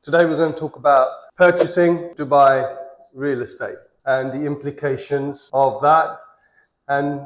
Today we're going to talk about purchasing Dubai real estate and the implications of that. And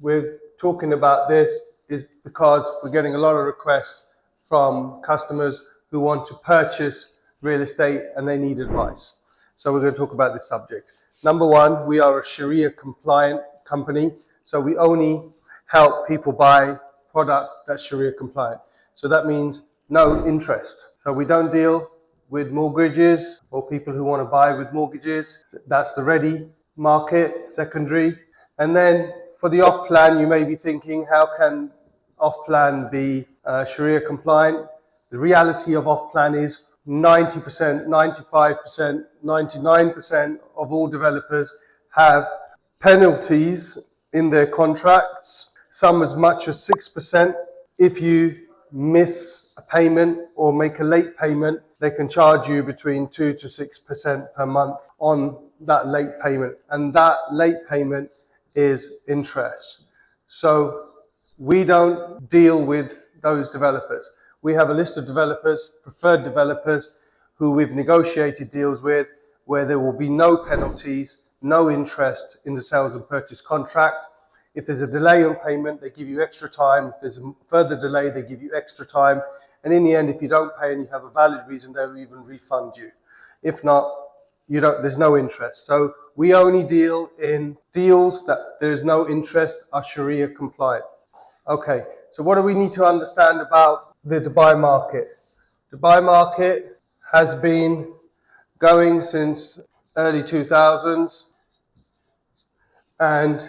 we're talking about this is because we're getting a lot of requests from customers who want to purchase real estate and they need advice. So we're going to talk about this subject. Number one, we are a Sharia-compliant company, so we only help people buy product that's Sharia-compliant. So that means no interest. So we don't deal with mortgages or people who want to buy with mortgages. That's the ready market, secondary. And then for the off-plan, you may be thinking, how can off-plan be Sharia compliant? The reality of off-plan is 90%, 95%, 99% of all developers have penalties in their contracts, some as much as 6%. If you miss a payment or make a late payment, they can charge you between 2 to 6% per month on that late payment. And that late payment is interest. So we don't deal with those developers. We have a list of developers, preferred developers, who we've negotiated deals with, where there will be no penalties, no interest in the sales and purchase contract. If there's a delay on payment, they give you extra time. If there's a further delay, they give you extra time. And in the end, if you don't pay and you have a valid reason, they'll even refund you. If not, there's no interest. So we only deal in deals that there is no interest, are Sharia compliant. Okay, so what do we need to understand about the Dubai market? Dubai market has been going since early 2000s, and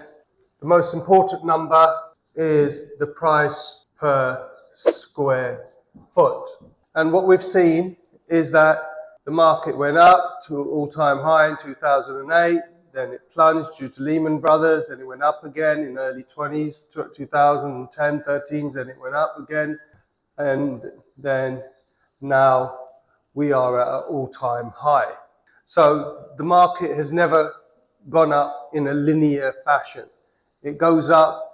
the most important number is the price per square foot. And what we've seen is that the market went up to an all-time high in 2008, then it plunged due to Lehman Brothers, then it went up again in early 20s, 2010, 13s, then it went up again, and then now we are at an all-time high. So the market has never gone up in a linear fashion. It goes up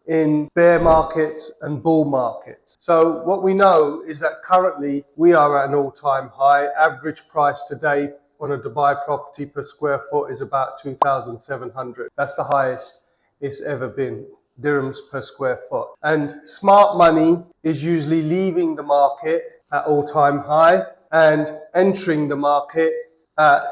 in bear markets and bull markets. So what we know is that currently we are at an all-time high. Average price today on a Dubai property per square foot is about 2,700. That's the highest it's ever been, dirhams per square foot. And smart money is usually leaving the market at all-time high and entering the market at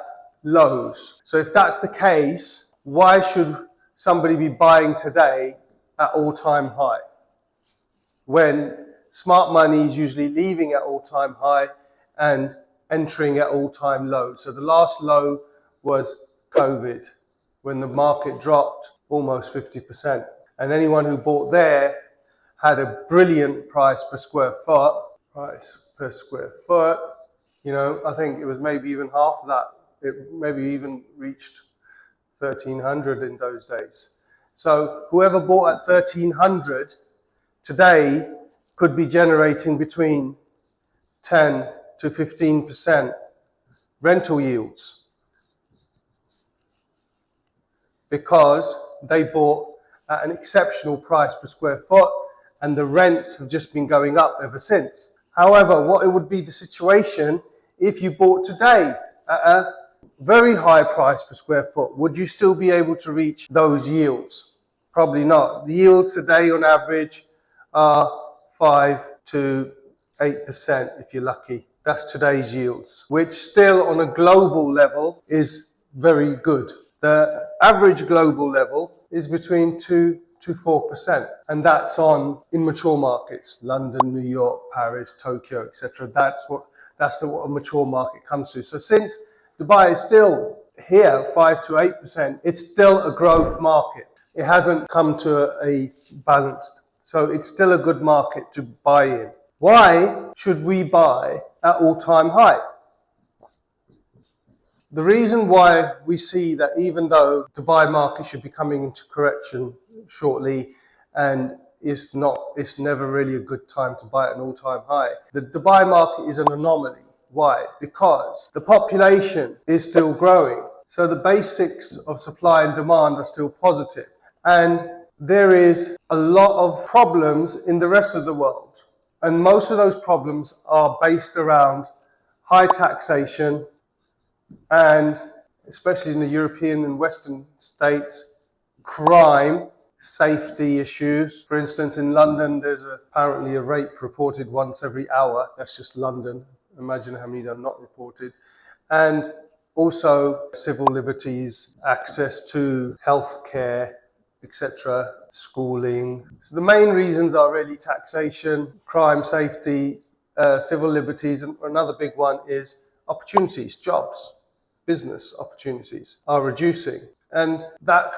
lows. So if that's the case, why should somebody be buying today at all-time high when smart money is usually leaving at all-time high and entering at all-time low? So the last low was COVID, when the market dropped almost 50%. And anyone who bought there had a brilliant price per square foot. I think it was maybe even half of that. It maybe even reached 1,300 in those days. So whoever bought at 1,300 today could be generating between 10 to 15% rental yields because they bought at an exceptional price per square foot and the rents have just been going up ever since. However, what it would be the situation if you bought today at a very high price per square foot? Would you still be able to reach those yields? Probably not. The yields today on average are 5 to 8% if you're lucky. That's today's yields, which still on a global level is very good. The average global level is between 2 to 4%, and that's on immature markets, London, New York, Paris, Tokyo, etc. That's what a mature market comes to. So since Dubai is still here, 5 to 8%, it's still a growth market. It hasn't come to a balanced. So it's still a good market to buy in. Why should we buy at all-time high? The reason why we see that even though Dubai market should be coming into correction shortly and it's never really a good time to buy at an all-time high. The Dubai market is an anomaly. Why? Because the population is still growing. So the basics of supply and demand are still positive. And there is a lot of problems in the rest of the world. And most of those problems are based around high taxation, and especially in the European and Western states, crime, safety issues. For instance, in London, there's apparently a rape reported once every hour. That's just London. Imagine how many are not reported. And also civil liberties, access to healthcare, etc., schooling. So the main reasons are really taxation, crime, safety, civil liberties, and another big one is opportunities, jobs, business opportunities are reducing. And that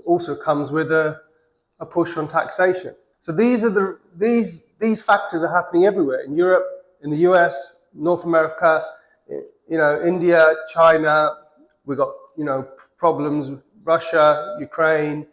also comes with a push on taxation. So these factors are happening everywhere, in Europe, in the US, North America, India, China. We've got, problems, Russia, Ukraine,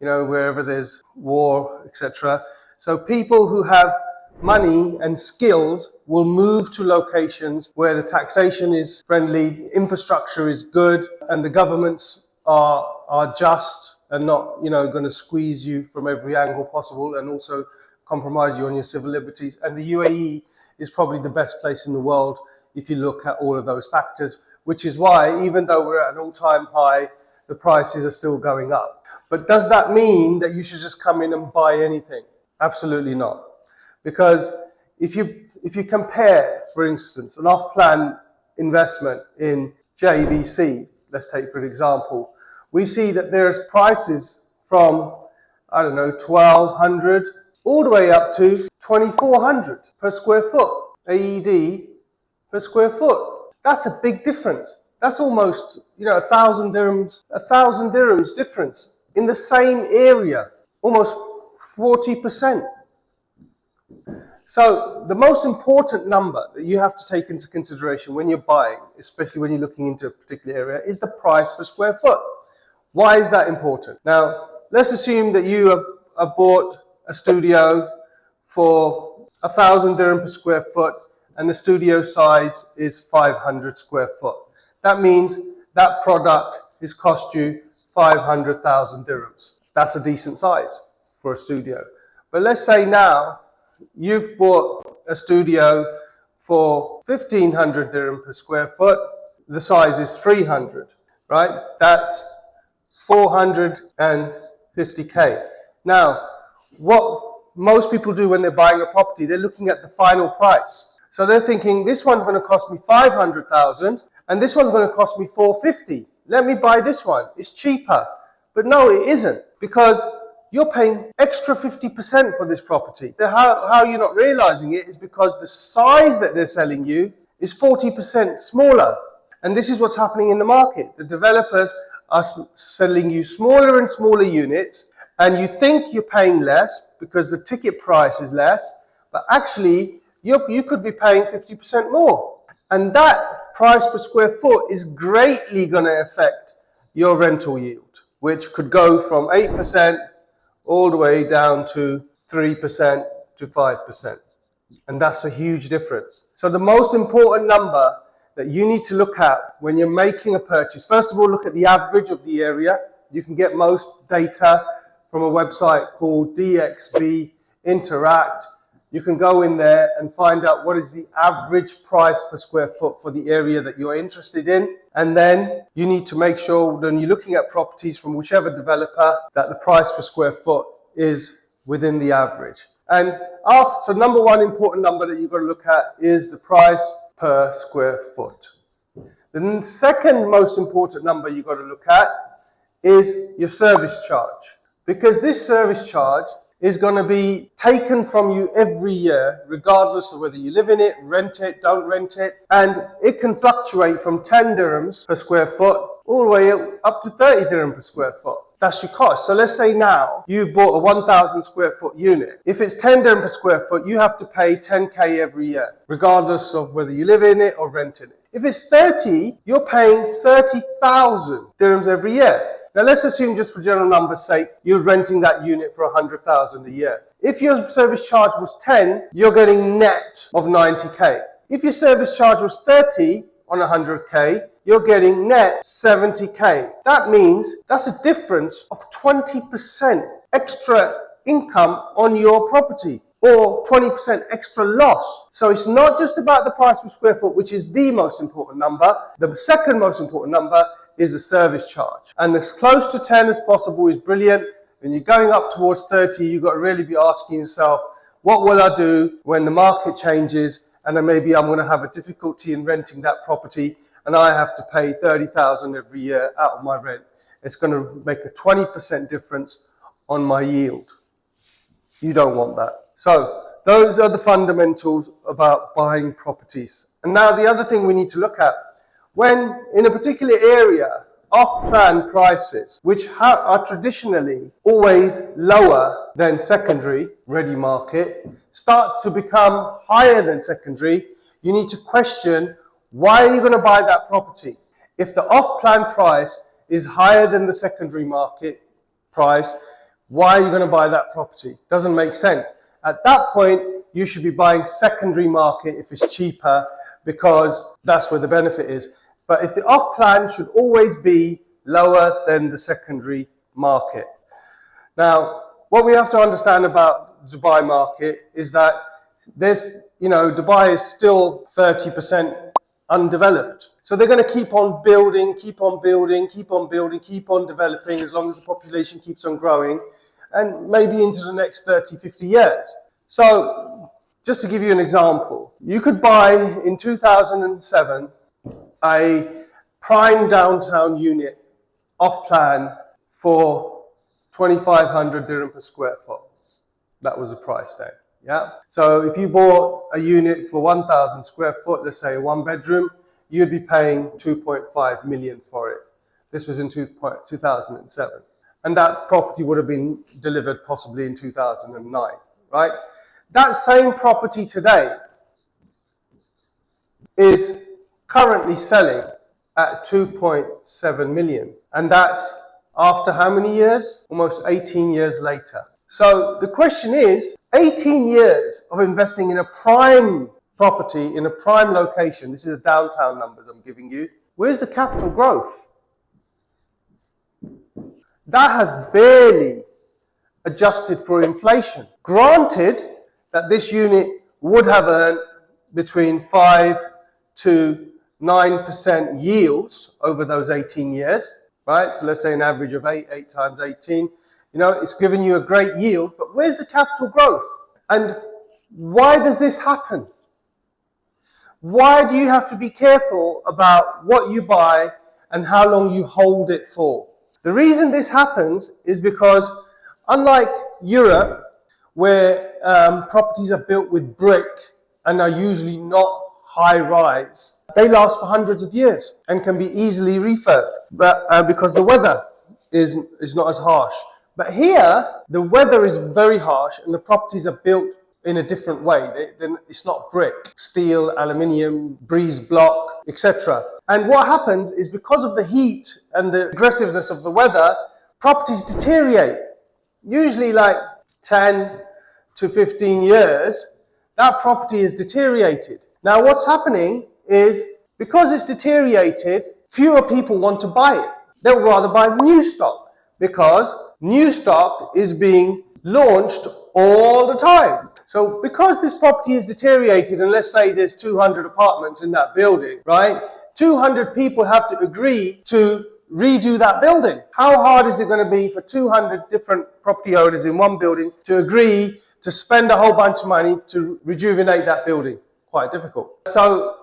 wherever there's war, etc. So people who have money and skills will move to locations where the taxation is friendly, infrastructure is good, and the governments are just and not, going to squeeze you from every angle possible and also compromise you on your civil liberties. And the UAE is probably the best place in the world if you look at all of those factors, which is why, even though we're at an all-time high, the prices are still going up. But does that mean that you should just come in and buy anything? Absolutely not. Because if you compare, for instance, an off-plan investment in JVC, let's take for an example, we see that there's prices from, 1,200 all the way up to 2,400 per square foot, AED per square foot. That's a big difference. That's almost, 1,000 dirhams difference in the same area, almost 40%. So the most important number that you have to take into consideration when you're buying, especially when you're looking into a particular area, is the price per square foot. Why is that important? Now, let's assume that you have bought a studio for 1,000 dirham per square foot and the studio size is 500 square foot. That means that product has cost you 500,000 dirhams. That's a decent size for a studio. But let's say now you've bought a studio for 1,500 dirham per square foot. The size is 300, right? That's 450k. Now, what most people do when they're buying a property, they're looking at the final price. So they're thinking, this one's going to cost me 500,000 and this one's going to cost me 450. Let me buy this one. It's cheaper. But no, it isn't, because you're paying extra 50% for this property. How you're not realizing it is because the size that they're selling you is 40% smaller. And this is what's happening in the market. The developers are selling you smaller and smaller units, and you think you're paying less because the ticket price is less, but actually you could be paying 50% more. And that price per square foot is greatly going to affect your rental yield, which could go from 8% all the way down to 3% to 5%. And that's a huge difference. So the most important number that you need to look at when you're making a purchase, first of all, look at the average of the area. You can get most data from a website called DXB Interact. You can go in there and find out what is the average price per square foot for the area that you're interested in. And then you need to make sure when you're looking at properties from whichever developer that the price per square foot is within the average. And so number one important number that you've got to look at is the price per square foot. The second most important number you've got to look at is your service charge, because this service charge is going to be taken from you every year, regardless of whether you live in it, rent it, don't rent it, and it can fluctuate from 10 dirhams per square foot all the way up to 30 dirham per square foot. That's your cost. So let's say now you've bought a 1,000 square foot unit. If it's 10 dirham per square foot, you have to pay 10k every year, regardless of whether you live in it or rent in it. If it's 30, you're paying 30,000 dirhams every year. Now let's assume, just for general numbers' sake, you're renting that unit for 100,000 a year. If your service charge was 10, you're getting net of 90k. If your service charge was 30 on 100k, you're getting net 70k. That means that's a difference of 20% extra income on your property. or 20% extra loss. So it's not just about the price per square foot, which is the most important number. The second most important number is the service charge. And as close to 10 as possible is brilliant. When you're going up towards 30, you've got to really be asking yourself, what will I do when the market changes and then maybe I'm going to have a difficulty in renting that property and I have to pay 30,000 every year out of my rent. It's going to make a 20% difference on my yield. You don't want that. So those are the fundamentals about buying properties. And now the other thing we need to look at, when in a particular area, off-plan prices, which are traditionally always lower than secondary, ready market, start to become higher than secondary, you need to question, why are you going to buy that property? If the off-plan price is higher than the secondary market price, why are you going to buy that property? Doesn't make sense. At that point, you should be buying secondary market if it's cheaper, because that's where the benefit is. But if the off-plan should always be lower than the secondary market. Now, what we have to understand about Dubai market is that Dubai is still 30% undeveloped. So they're going to keep on building, keep on developing as long as the population keeps on growing, and maybe into the next 30, 50 years. So just to give you an example, you could buy in 2007 a prime downtown unit off plan for 2,500 dirham per square foot. That was the price then. Yeah. So if you bought a unit for 1,000 square foot, let's say a one bedroom, you'd be paying 2.5 million for it. This was in 2007. And that property would have been delivered possibly in 2009, right? That same property today is currently selling at 2.7 million. And that's after how many years? Almost 18 years later. So the question is, 18 years of investing in a prime property, in a prime location, this is downtown numbers I'm giving you, where's the capital growth? That has barely adjusted for inflation. Granted that this unit would have earned between 5 to 9% yields over those 18 years, right? So let's say an average of 8 times 18. It's given you a great yield, but where's the capital growth? And why does this happen? Why do you have to be careful about what you buy and how long you hold it for? The reason this happens is because, unlike Europe, where properties are built with brick and are usually not high rise, they last for hundreds of years and can be easily refurbed, but because the weather is not as harsh. But here, the weather is very harsh and the properties are built in a different way. It's not brick, steel, aluminium, breeze block, etc. And what happens is, because of the heat and the aggressiveness of the weather, properties deteriorate. Usually like 10 to 15 years, that property is deteriorated. Now what's happening is, because it's deteriorated, fewer people want to buy it. They'll rather buy new stock, because new stock is being launched all the time. So because this property is deteriorated, and let's say there's 200 apartments in that building, right? 200 people have to agree to redo that building. How hard is it going to be for 200 different property owners in one building to agree to spend a whole bunch of money to rejuvenate that building? Quite difficult. So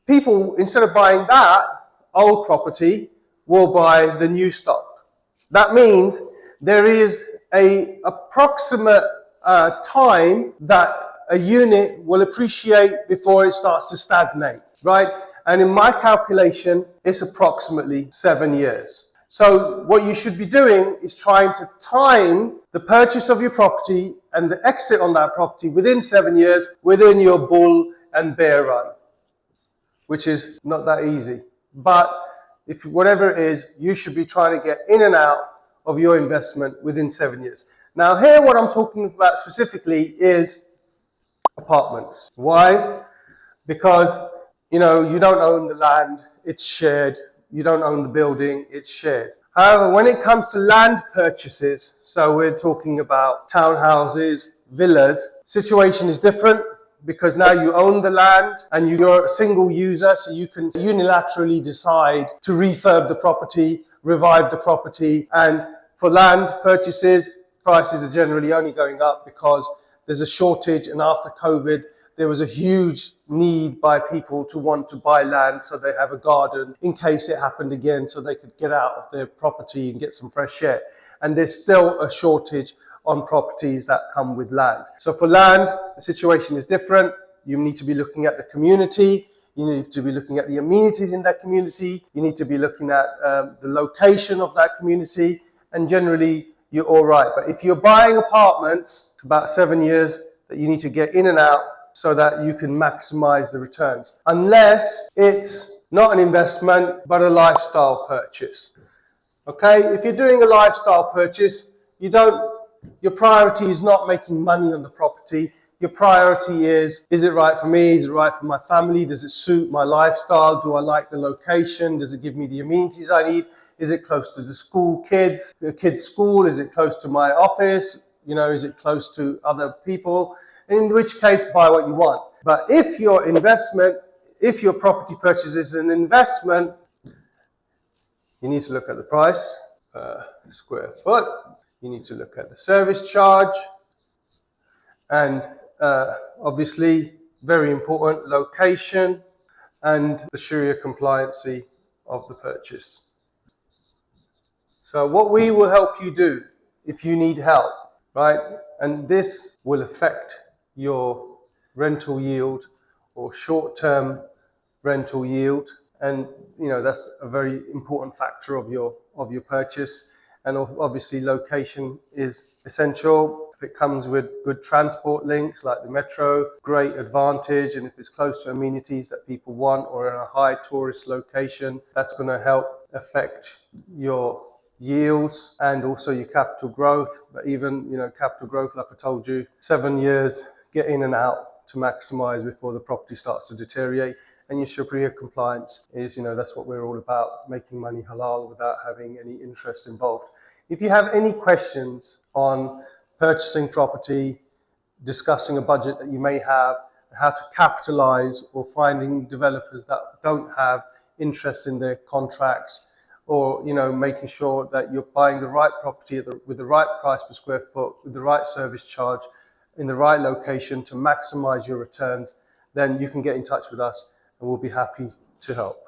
people, instead of buying that old property, will buy the new stock. That means there is an approximate time that a unit will appreciate before it starts to stagnate, right? And in my calculation, it's approximately 7 years. So what you should be doing is trying to time the purchase of your property and the exit on that property within 7 years, within your bull and bear run, which is not that easy. But if whatever it is, you should be trying to get in and out of your investment within 7 years. Now here, what I'm talking about specifically is apartments. Why? Because you don't own the land, it's shared. You don't own the building, it's shared. However, when it comes to land purchases, so we're talking about townhouses, villas, situation is different because now you own the land and you're a single user, so you can unilaterally decide to refurb the property, revive the property. And for land purchases, prices are generally only going up because there's a shortage, and after COVID, there was a huge need by people to want to buy land so they have a garden in case it happened again, so they could get out of their property and get some fresh air. And there's still a shortage on properties that come with land. So for land, the situation is different. You need to be looking at the community. You need to be looking at the amenities in that community. You need to be looking at the location of that community. And generally, you're all right. But if you're buying apartments, it's about 7 years that you need to get in and out so that you can maximize the returns. Unless it's not an investment, but a lifestyle purchase. Okay, if you're doing a lifestyle purchase, your priority is not making money on the property. Your priority is it right for me? Is it right for my family? Does it suit my lifestyle? Do I like the location? Does it give me the amenities I need? Is it close to the kids' school? Is it close to my office? Is it close to other people? In which case, buy what you want. But if your property purchase is an investment, you need to look at the price per square foot. You need to look at the service charge. And obviously, very important, location and the Sharia compliancy of the purchase. So what we will help you do if you need help, right? And this will affect your rental yield or short-term rental yield. And that's a very important factor of your purchase. And obviously location is essential. If it comes with good transport links like the metro, great advantage. And if it's close to amenities that people want or in a high tourist location, that's going to help affect your yields and also your capital growth. But even capital growth, like I told you, 7 years, get in and out to maximize before the property starts to deteriorate. And your Sharia compliance is, that's what we're all about, making money halal without having any interest involved. If you have any questions on purchasing property, discussing a budget that you may have, how to capitalize, or finding developers that don't have interest in their contracts, or making sure that you're buying the right property with the right price per square foot, with the right service charge, in the right location to maximize your returns, then you can get in touch with us and we'll be happy to help.